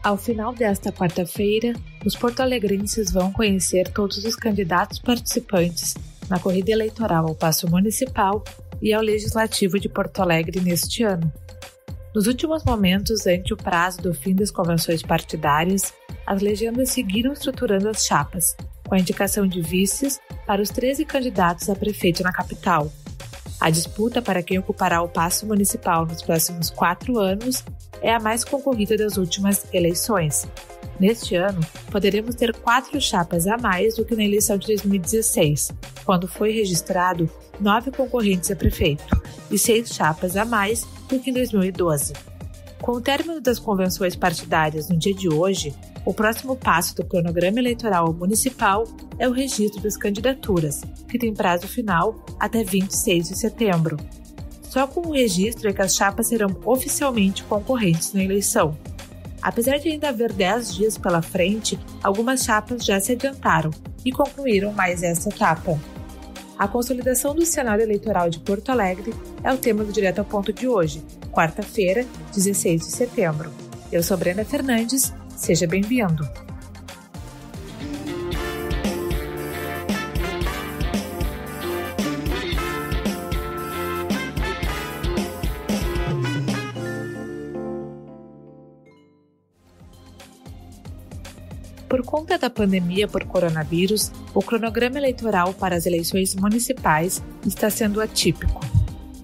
Ao final desta quarta-feira, os porto-alegrenses vão conhecer todos os candidatos participantes na corrida eleitoral ao Paço Municipal e ao Legislativo de Porto Alegre neste ano. Nos últimos momentos, ante o prazo do fim das convenções partidárias, as legendas seguiram estruturando as chapas, com a indicação de vices para os 13 candidatos a prefeito na capital. A disputa para quem ocupará o Paço Municipal nos próximos 4 anos é a mais concorrida das últimas eleições. Neste ano, poderemos ter 4 chapas a mais do que na eleição de 2016, quando foi registrado 9 concorrentes a prefeito, e 6 chapas a mais do que em 2012. Com o término das convenções partidárias no dia de hoje, o próximo passo do cronograma eleitoral municipal é o registro das candidaturas, que tem prazo final até 26 de setembro. Só com o registro é que as chapas serão oficialmente concorrentes na eleição. Apesar de ainda haver 10 dias pela frente, algumas chapas já se adiantaram e concluíram mais essa etapa. A consolidação do cenário eleitoral de Porto Alegre é o tema do Direto ao Ponto de hoje, quarta-feira, 16 de setembro. Eu sou Brenda Fernandes, seja bem-vindo. Por conta da pandemia por coronavírus, o cronograma eleitoral para as eleições municipais está sendo atípico.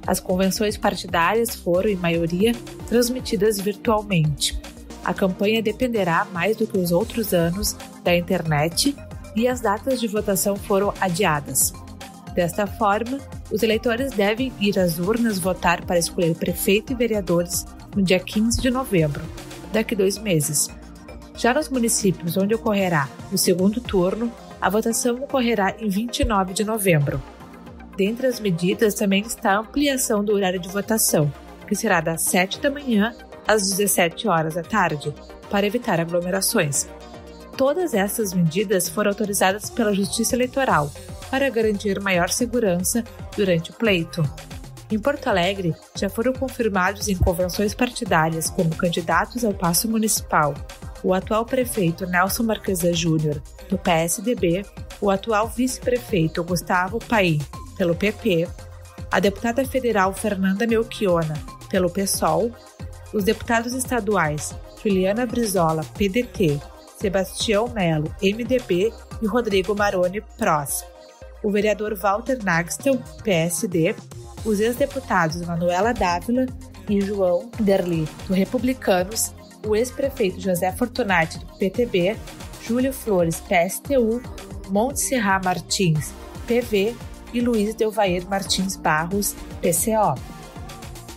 As convenções partidárias foram, em maioria, transmitidas virtualmente. A campanha dependerá, mais do que os outros anos, da internet e as datas de votação foram adiadas. Desta forma, os eleitores devem ir às urnas votar para escolher prefeito e vereadores no dia 15 de novembro, daqui 2 meses. Já nos municípios onde ocorrerá o segundo turno, a votação ocorrerá em 29 de novembro. Dentre as medidas também está a ampliação do horário de votação, que será das 7 da manhã às 17 horas da tarde, para evitar aglomerações. Todas essas medidas foram autorizadas pela Justiça Eleitoral para garantir maior segurança durante o pleito. Em Porto Alegre, já foram confirmados em convenções partidárias como candidatos ao Paço Municipal o atual prefeito Nelson Marquesa Júnior, do PSDB, o atual vice-prefeito Gustavo Paim, pelo PP, a deputada federal Fernanda Melchiona, pelo PSOL, os deputados estaduais Juliana Brizola, PDT, Sebastião Melo, MDB e Rodrigo Maroni, PROS, o vereador Walter Nagstel, PSD, os ex-deputados Manuela Dávila e João Derli, do Republicanos, o ex-prefeito José Fortunati, do PTB, Júlio Flores, PSTU, Montserrat Martins, PV e Luiz Delvair Martins Barros, PCO.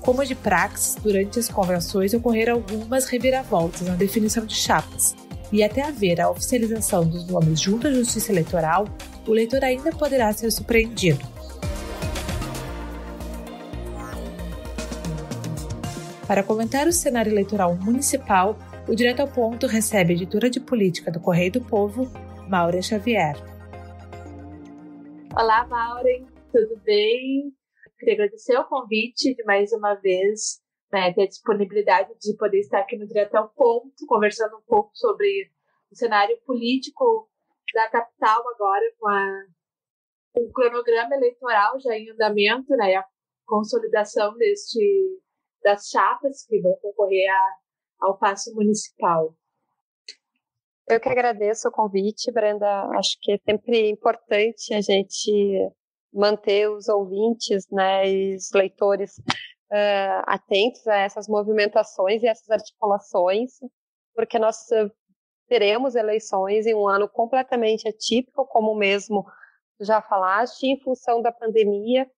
Como de praxis, durante as convenções ocorreram algumas reviravoltas na definição de chapas, e até haver a oficialização dos nomes junto à Justiça Eleitoral, o eleitor ainda poderá ser surpreendido. Para comentar o cenário eleitoral municipal, o Direto ao Ponto recebe a editora de política do Correio do Povo, Maura Xavier. Olá, Maureen, tudo bem? Queria agradecer o convite de mais uma vez, ter a disponibilidade de poder estar aqui no Direto ao Ponto, conversando um pouco sobre o cenário político da capital agora, com o cronograma eleitoral já em andamento, e a consolidação das chapas que vão concorrer ao Paço Municipal. Eu que agradeço o convite, Brenda. Acho que é sempre importante a gente manter os ouvintes, e os leitores atentos a essas movimentações e essas articulações, porque nós teremos eleições em um ano completamente atípico, como mesmo já falaste, em função da pandemia.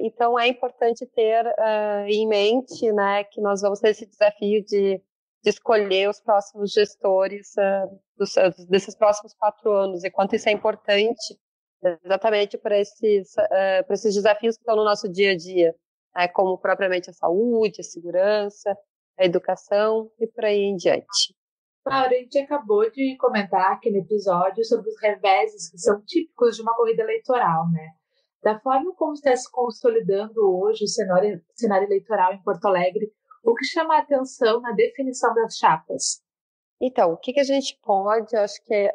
Então é importante ter em mente, que nós vamos ter esse desafio de escolher os próximos gestores desses próximos 4 anos, e quanto isso é importante exatamente para esses desafios que estão no nosso dia a dia, como propriamente a saúde, a segurança, a educação e por aí em diante. Maura, a gente acabou de comentar aqui no episódio sobre os reveses que são típicos de uma corrida eleitoral, Da forma como está se consolidando hoje o cenário eleitoral em Porto Alegre, o que chama a atenção na definição das chapas? Então, o que a gente pode, acho que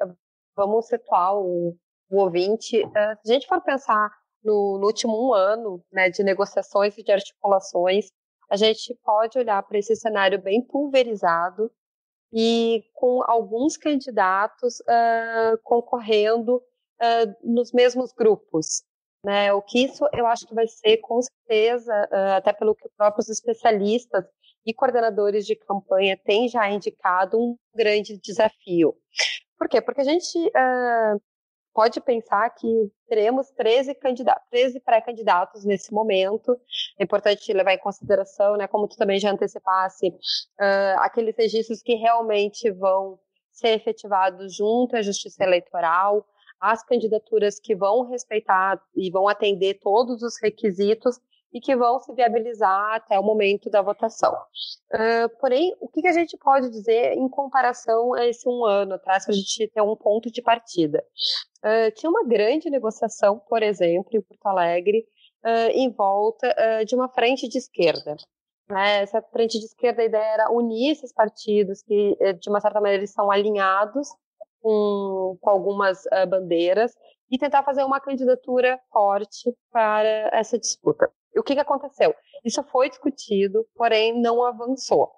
vamos situar o ouvinte, se a gente for pensar no último 1 ano, né, de negociações e de articulações, a gente pode olhar para esse cenário bem pulverizado e com alguns candidatos concorrendo nos mesmos grupos, né? O que isso eu acho que vai ser, com certeza, até pelo que próprios especialistas e coordenadores de campanha têm já indicado, um grande desafio. Por quê? Porque a gente pode pensar que teremos 13 pré-candidatos nesse momento. É importante levar em consideração, né, como tu também já antecipasse, aqueles registros que realmente vão ser efetivados junto à Justiça Eleitoral, as candidaturas que vão respeitar e vão atender todos os requisitos e que vão se viabilizar até o momento da votação. Porém, o que a gente pode dizer em comparação a esse 1 ano atrás, para a gente ter um ponto de partida? Tinha uma grande negociação, por exemplo, em Porto Alegre, em volta de uma frente de esquerda. Né? Essa frente de esquerda, a ideia era unir esses partidos que, de uma certa maneira, eles são alinhados com algumas bandeiras e tentar fazer uma candidatura forte para essa disputa. E o que aconteceu? Isso foi discutido, porém não avançou.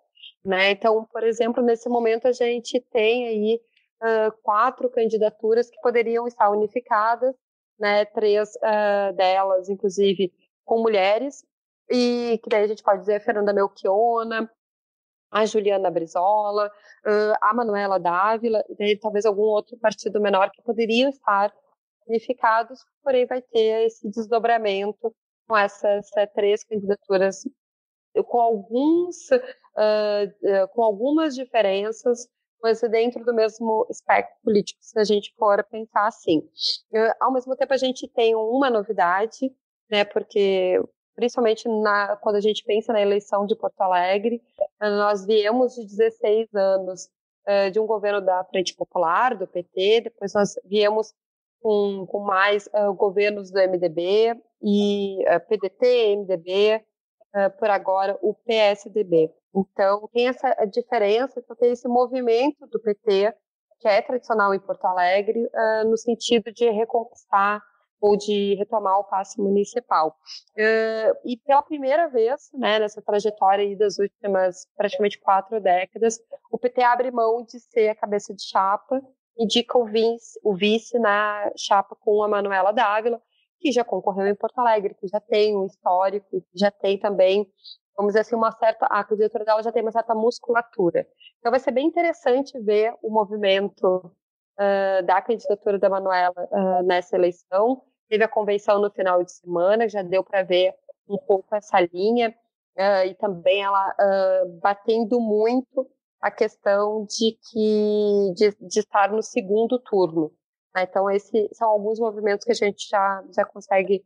Né? Então, por exemplo, nesse momento a gente tem aí 4 candidaturas que poderiam estar unificadas, né? 3 delas, inclusive, com mulheres, e que daí a gente pode dizer a Fernanda Melchiona, a Juliana Brizola, a Manuela Dávila, e daí talvez algum outro partido menor que poderiam estar unificados, porém vai ter esse desdobramento com essas 3 candidaturas, com algumas diferenças, mas dentro do mesmo espectro político, se a gente for pensar assim. Ao mesmo tempo, a gente tem uma novidade, né, porque principalmente quando a gente pensa na eleição de Porto Alegre, nós viemos de 16 anos de um governo da Frente Popular, do PT, depois nós viemos com mais governos do MDB e PDT, MDB, por agora o PSDB. Então, tem essa diferença, então tem esse movimento do PT, que é tradicional em Porto Alegre, no sentido de reconquistar ou de retomar o passe municipal. E pela primeira vez, né, nessa trajetória aí das últimas praticamente 4 décadas, o PT abre mão de ser a cabeça de chapa, indica o vice na chapa com a Manuela Dávila, que já concorreu em Porto Alegre, que já tem um histórico, que já tem também, vamos dizer assim, a candidatura dela já tem uma certa musculatura. Então vai ser bem interessante ver o movimento da candidatura da Manuela nessa eleição. Teve a convenção no final de semana, já deu para ver um pouco essa linha, e também ela batendo muito a questão de estar no segundo turno. Então, esses são alguns movimentos que a gente já consegue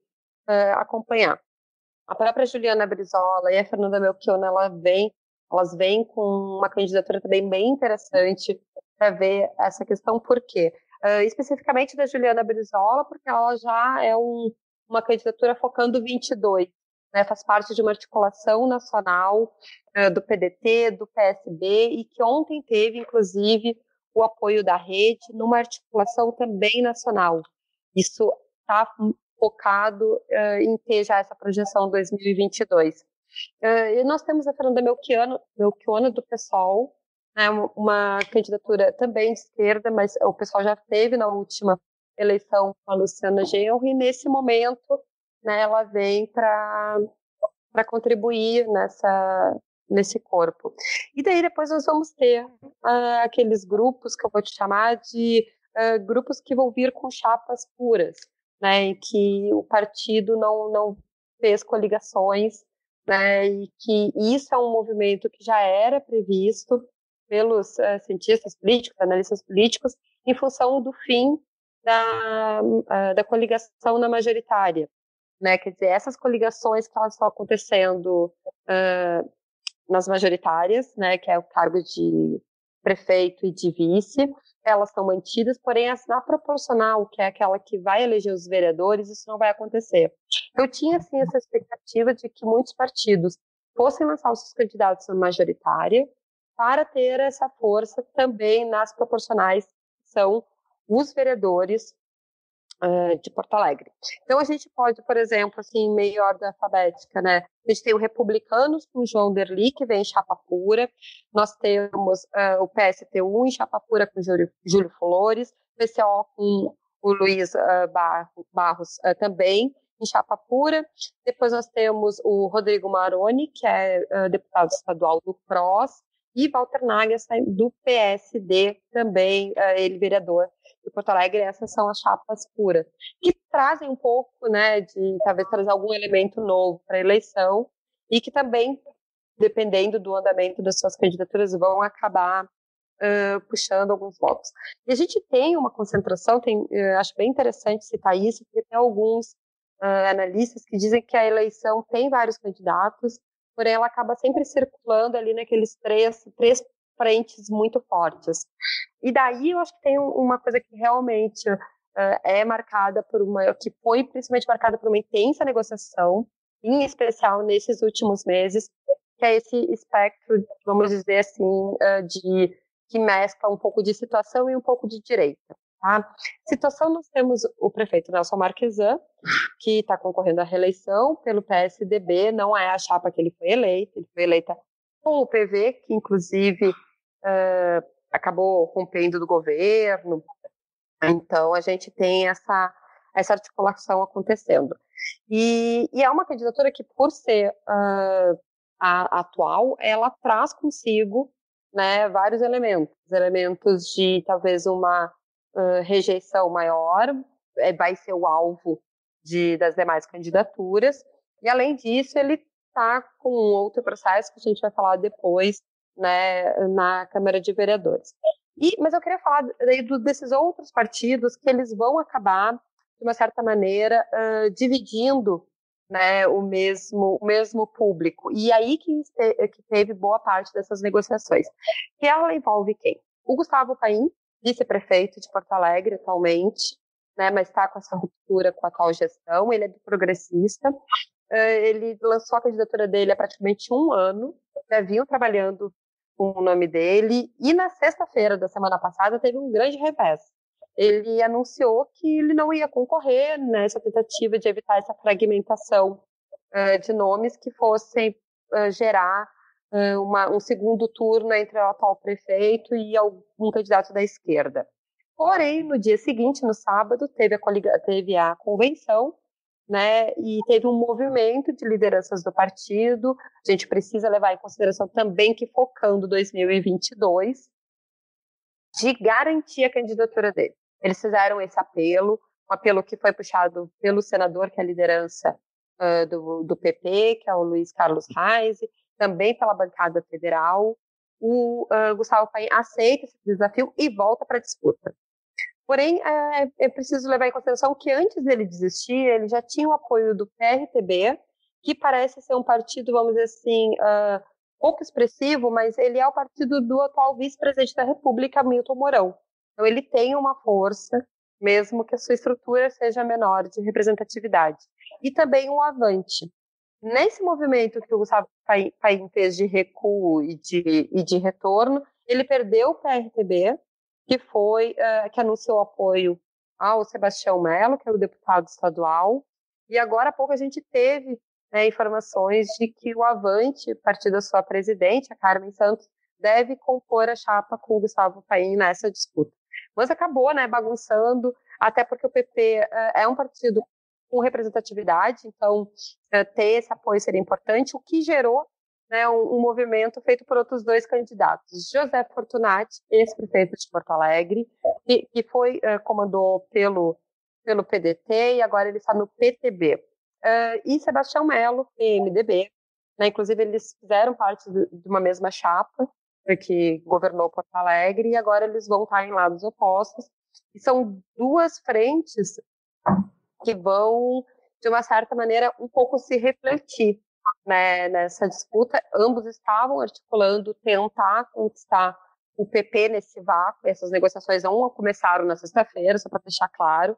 acompanhar. A própria Juliana Brizola e a Fernanda Melchiona, elas vêm com uma candidatura também bem interessante para ver essa questão. Por quê? Especificamente da Juliana Brizola, porque ela já é uma candidatura focando 22, né? Faz parte de uma articulação nacional do PDT, do PSB, e que ontem teve, inclusive, o apoio da rede numa articulação também nacional. Isso está focado em ter já essa projeção 2022. E nós temos a Fernanda Melchiona do PSOL, né, uma candidatura também de esquerda, mas o PSOL já teve na última eleição com a Luciana Genro, e nesse momento, né, ela vem para contribuir nesse corpo. E daí depois nós vamos ter aqueles grupos que eu vou te chamar de grupos que vão vir com chapas puras, né, em que o partido não fez coligações, né, e que isso é um movimento que já era previsto pelos cientistas políticos, analistas políticos, em função do fim da coligação na majoritária. Né? Quer dizer, essas coligações que elas estão acontecendo nas majoritárias, né, que é o cargo de prefeito e de vice, elas são mantidas, porém na proporcional, que é aquela que vai eleger os vereadores, isso não vai acontecer. Eu tinha, assim, essa expectativa de que muitos partidos fossem lançar os seus candidatos na majoritária, para ter essa força também nas proporcionais, que são os vereadores de Porto Alegre. Então, a gente pode, por exemplo, assim, em meio ordem alfabética, né? A gente tem o Republicanos com o João Derli, que vem em chapa pura. Nós temos o PSTU em chapa pura com o Júlio Flores. O PCO com o Luiz Barros também em chapa pura. Depois nós temos o Rodrigo Maroni, que é deputado estadual do PROS. E Walter Nagelstein, do PSD, também, ele vereador de Porto Alegre. Essas são as chapas puras, que trazem um pouco, né, de talvez trazer algum elemento novo para a eleição e que também, dependendo do andamento das suas candidaturas, vão acabar puxando alguns votos. E a gente tem uma concentração, acho bem interessante citar isso, porque tem alguns analistas que dizem que a eleição tem vários candidatos, porém ela acaba sempre circulando ali naqueles três frentes muito fortes. E daí eu acho que tem uma coisa que realmente é marcada que foi principalmente marcada por uma intensa negociação, em especial nesses últimos meses, que é esse espectro, vamos dizer assim, que mescla um pouco de situação e um pouco de direita. Tá? Situação, nós temos o prefeito Nelson Marquesan, que está concorrendo à reeleição pelo PSDB, não é a chapa que ele foi eleita com o PV, que inclusive acabou rompendo do governo. Então, a gente tem essa articulação acontecendo. E é uma candidatura que, por ser a atual, ela traz consigo, né, vários elementos de talvez uma rejeição maior, vai ser o alvo das demais candidaturas, e além disso ele está com um outro processo que a gente vai falar depois, né, na Câmara de Vereadores. Mas eu queria falar desses outros partidos que eles vão acabar, de uma certa maneira, dividindo, né, o mesmo público. E aí que teve boa parte dessas negociações. Que ela envolve quem? O Gustavo Paim, vice-prefeito de Porto Alegre atualmente, né, mas está com essa ruptura com a atual gestão. Ele é progressista. Ele lançou a candidatura dele há praticamente um ano. Já vinham trabalhando com o nome dele. E na sexta-feira da semana passada teve um grande revés. Ele anunciou que ele não ia concorrer nessa tentativa de evitar essa fragmentação de nomes que fossem gerar um segundo turno entre o atual prefeito e algum candidato da esquerda. Porém, no dia seguinte, no sábado, teve a convenção, né, e teve um movimento de lideranças do partido. A gente precisa levar em consideração também que, focando 2022, de garantir a candidatura dele. Eles fizeram esse apelo, um apelo que foi puxado pelo senador, que é a liderança do PP, que é o Luiz Carlos Reis, também pela bancada federal. O Gustavo Paim aceita esse desafio e volta para a disputa. Porém, é preciso levar em consideração que antes dele desistir, ele já tinha o apoio do PRTB, que parece ser um partido, vamos dizer assim, pouco expressivo, mas ele é o partido do atual vice-presidente da República, Milton Mourão. Então, ele tem uma força, mesmo que a sua estrutura seja menor de representatividade. E também o Avante. Nesse movimento que o Gustavo Paim fez de recuo e de retorno, ele perdeu o PRTB, que anunciou apoio ao Sebastião Melo, que é o deputado estadual, e agora há pouco a gente teve informações de que o Avante, partido da sua presidente, a Carmen Santos, deve compor a chapa com o Gustavo Paim nessa disputa. Mas acabou, né, bagunçando, até porque o PP é um partido com representatividade, então ter esse apoio seria importante, o que gerou, né, um movimento feito por outros dois candidatos. José Fortunati, ex-prefeito de Porto Alegre, que comandou pelo PDT e agora ele está no PTB. E Sebastião Melo, PMDB, né, inclusive eles fizeram parte de uma mesma chapa, que governou Porto Alegre, e agora eles vão estar em lados opostos. E são duas frentes que vão, de uma certa maneira, um pouco se refletir, né, nessa disputa. Ambos estavam articulando tentar conquistar o PP nesse vácuo. Essas negociações não começaram na sexta-feira, só para deixar claro,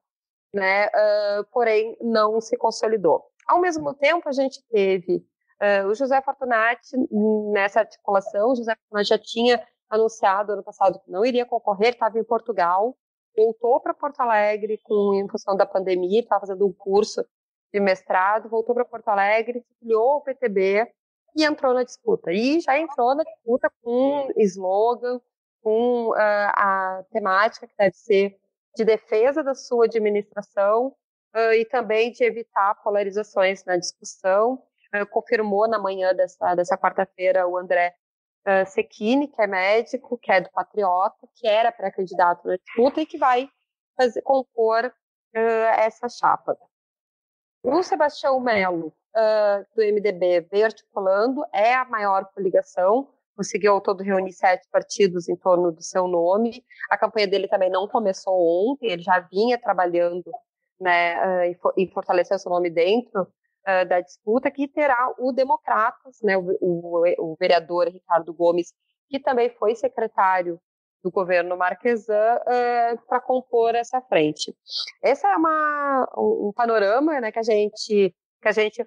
né, porém não se consolidou. Ao mesmo tempo, a gente teve O José Fortunati, nessa articulação, o José Fortunati já tinha anunciado ano passado que não iria concorrer, estava em Portugal, voltou para Porto Alegre em função da pandemia, estava fazendo um curso de mestrado, voltou para Porto Alegre, se filiou ao PTB e entrou na disputa. E já entrou na disputa com slogan, com a temática que deve ser de defesa da sua administração e também de evitar polarizações na discussão. Confirmou na manhã dessa quarta-feira o André Cecchini, que é médico, que é do Patriota, que era pré-candidato na disputa e que vai compor essa chapa. O Sebastião Melo, do MDB, veio articulando, é a maior coligação, conseguiu ao todo reunir 7 partidos em torno do seu nome. A campanha dele também não começou ontem, ele já vinha trabalhando, né, em fortalecer seu nome dentro da disputa, que terá o Democratas, né, o vereador Ricardo Gomes, que também foi secretário do governo Marquesan, para compor essa frente. Esse é um panorama, né, que a gente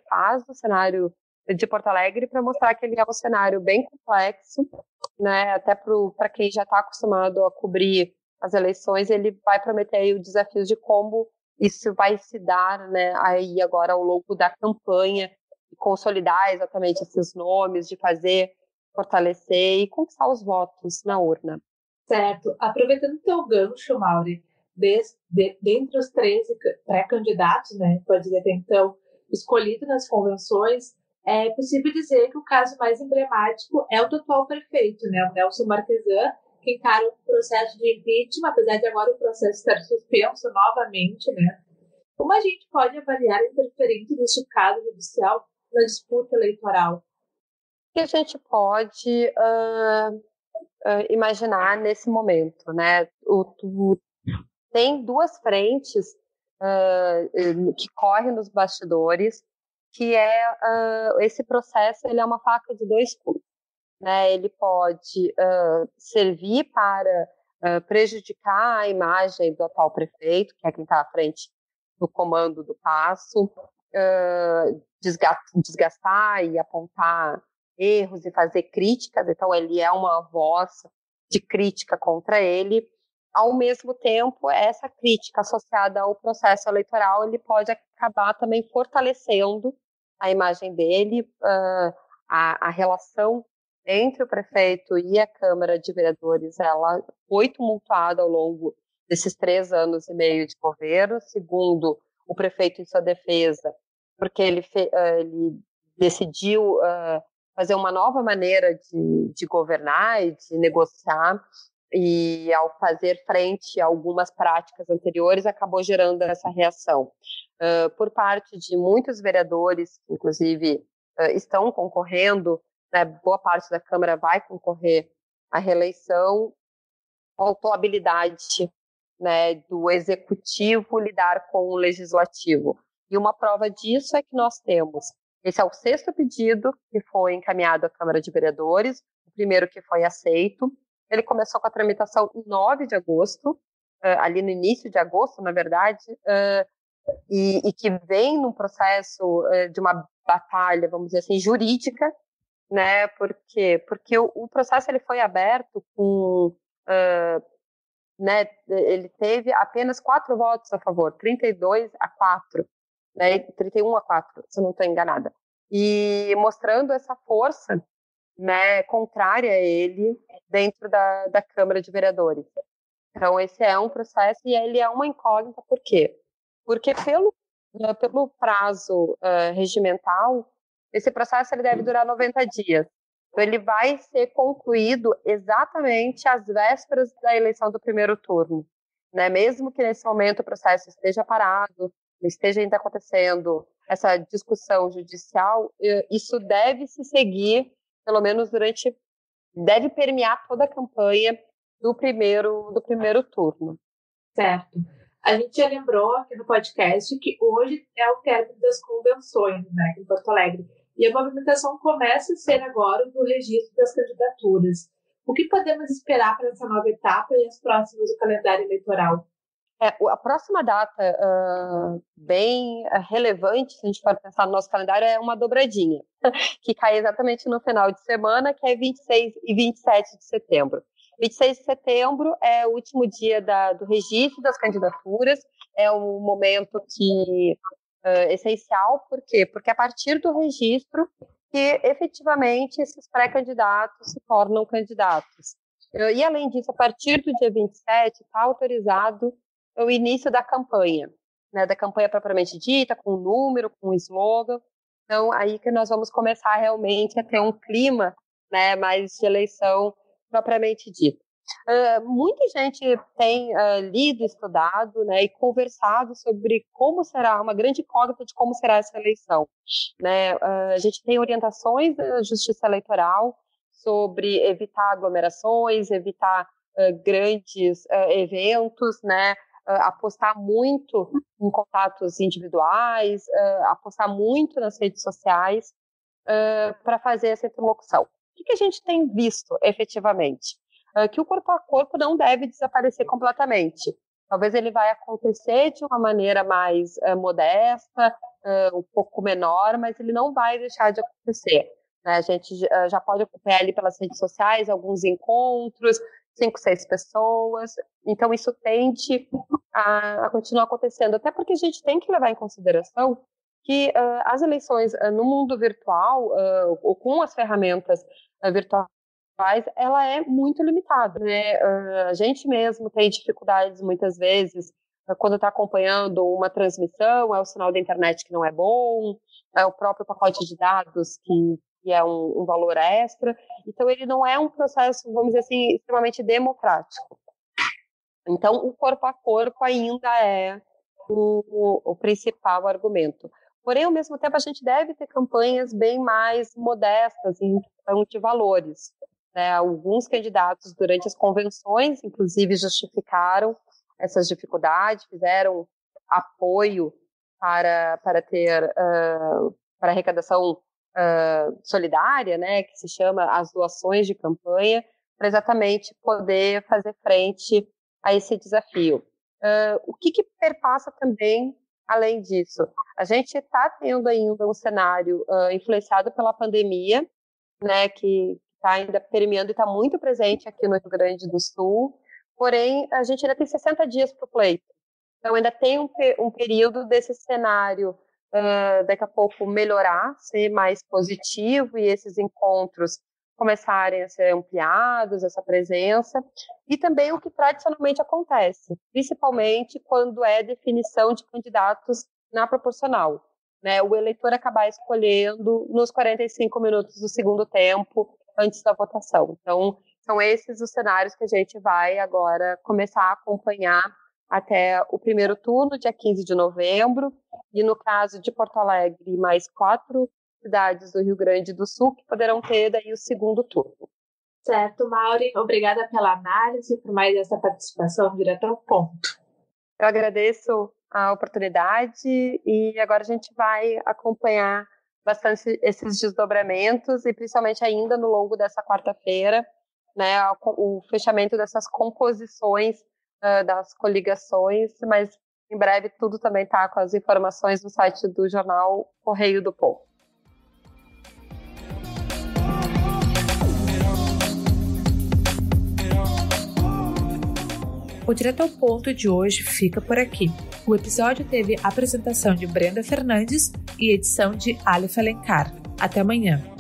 faz do cenário de Porto Alegre para mostrar que ele é um cenário bem complexo, né, até para quem já está acostumado a cobrir as eleições, ele vai prometer aí o desafio de como isso vai se dar, né, aí agora ao longo da campanha, de consolidar exatamente esses nomes, de fortalecer e conquistar os votos na urna. Certo. Aproveitando o teu gancho, Mauri, dentre os 13 pré-candidatos, né, pode dizer até então, escolhido nas convenções, é possível dizer que o caso mais emblemático é o do atual prefeito, né, o Nelson Marquesan, que encara um processo de impeachment, apesar de agora o processo estar suspenso novamente, né? Como a gente pode avaliar a interferência deste caso judicial na disputa eleitoral? O que a gente pode imaginar nesse momento, né? Tem 2 frentes que correm nos bastidores, que esse processo ele é uma faca de 2 gumes. Né, ele pode servir para prejudicar a imagem do atual prefeito, que é quem está à frente do comando do Paço, desgastar e apontar erros e fazer críticas, então ele é uma voz de crítica contra ele. Ao mesmo tempo, essa crítica associada ao processo eleitoral, ele pode acabar também fortalecendo a imagem dele, a relação entre o prefeito e a Câmara de Vereadores, ela foi tumultuada ao longo desses 3 anos e meio de governo, segundo o prefeito em sua defesa, porque ele decidiu fazer uma nova maneira de governar e de negociar, e ao fazer frente a algumas práticas anteriores, acabou gerando essa reação. Por parte de muitos vereadores, que inclusive estão concorrendo, né, boa parte da Câmara vai concorrer à reeleição, faltou habilidade, né, do Executivo lidar com o Legislativo. E uma prova disso é que nós temos, esse é o 6º pedido que foi encaminhado à Câmara de Vereadores, o primeiro que foi aceito. Ele começou com a tramitação em 9 de agosto, ali no início de agosto, na verdade, e que vem num processo de uma batalha, vamos dizer assim, jurídica, né? Porque o processo ele foi aberto com, né? Ele teve apenas 4 votos a favor, 32-4, né? 31-4, se eu não estou enganada, e mostrando essa força, né? Contrária a ele dentro da Câmara de Vereadores. Então esse é um processo e ele é uma incógnita. Por quê? Porque pelo prazo regimental, esse processo ele deve durar 90 dias. Então, ele vai ser concluído exatamente às vésperas da eleição do primeiro turno. Né? Mesmo que nesse momento o processo esteja parado, esteja ainda acontecendo essa discussão judicial, isso deve se seguir, pelo menos deve permear toda a campanha do primeiro turno. Certo. A gente já lembrou aqui no podcast que hoje é o término das convenções, né, em Porto Alegre. E a movimentação começa a ser agora do registro das candidaturas. O que podemos esperar para essa nova etapa e as próximas do calendário eleitoral? A próxima data bem relevante, se a gente for pensar no nosso calendário, é uma dobradinha, que cai exatamente no final de semana, que é 26 e 27 de setembro. 26 de setembro é o último dia do registro das candidaturas, é um momento essencial, por quê? Porque a partir do registro que efetivamente esses pré-candidatos se tornam candidatos. E além disso, a partir do dia 27 está autorizado o início da campanha, né, da campanha propriamente dita, com um número, com um slogan. Então, aí que nós vamos começar realmente a ter um clima, né, mais de eleição propriamente dita. Muita gente tem lido, estudado, né, e conversado sobre como será, uma grande incógnita de como será essa eleição. Né? A gente tem orientações da Justiça Eleitoral sobre evitar aglomerações, evitar grandes eventos, né? Apostar muito em contatos individuais, apostar muito nas redes sociais para fazer essa interlocução. O que a gente tem visto efetivamente? Que o corpo a corpo não deve desaparecer completamente. Talvez ele vai acontecer de uma maneira mais modesta, um pouco menor, mas ele não vai deixar de acontecer. Né? A gente já pode acompanhar ali pelas redes sociais alguns encontros, 5, 6 pessoas, então isso tende a continuar acontecendo, até porque a gente tem que levar em consideração que as eleições no mundo virtual, ou com as ferramentas virtuais, ela é muito limitada, né? A gente mesmo tem dificuldades muitas vezes quando está acompanhando uma transmissão, é o sinal da internet que não é bom, é o próprio pacote de dados que é um valor extra. Então, ele não é um processo, vamos dizer assim, extremamente democrático. Então, o corpo a corpo ainda é o principal argumento. Porém, ao mesmo tempo, a gente deve ter campanhas bem mais modestas em questão de valores. Né? Alguns candidatos, durante as convenções, inclusive, justificaram essas dificuldades, fizeram apoio para ter para arrecadação solidária, né, que se chama as doações de campanha, para exatamente poder fazer frente a esse desafio. O que perpassa também, além disso? A gente está tendo ainda um cenário influenciado pela pandemia, né, que está ainda permeando e está muito presente aqui no Rio Grande do Sul, porém, a gente ainda tem 60 dias para o pleito. Então, ainda tem um período desse cenário daqui a pouco melhorar, ser mais positivo e esses encontros começarem a ser ampliados, essa presença, e também o que tradicionalmente acontece, principalmente quando é definição de candidatos na proporcional, né? O eleitor acabar escolhendo nos 45 minutos do segundo tempo, antes da votação. Então, são esses os cenários que a gente vai agora começar a acompanhar até o primeiro turno, dia 15 de novembro, e no caso de Porto Alegre, mais 4 cidades do Rio Grande do Sul que poderão ter daí o segundo turno. Certo, Mauri, obrigada pela análise, por mais essa participação direto ao ponto. Eu agradeço a oportunidade e agora a gente vai acompanhar bastante esses desdobramentos e principalmente ainda no longo dessa quarta-feira, né, o fechamento dessas composições das coligações, mas em breve tudo também está com as informações no site do jornal Correio do Povo. O Direto ao Ponto de hoje fica por aqui. O episódio teve a apresentação de Brenda Fernandes e edição de Aleph Alencar. Até amanhã.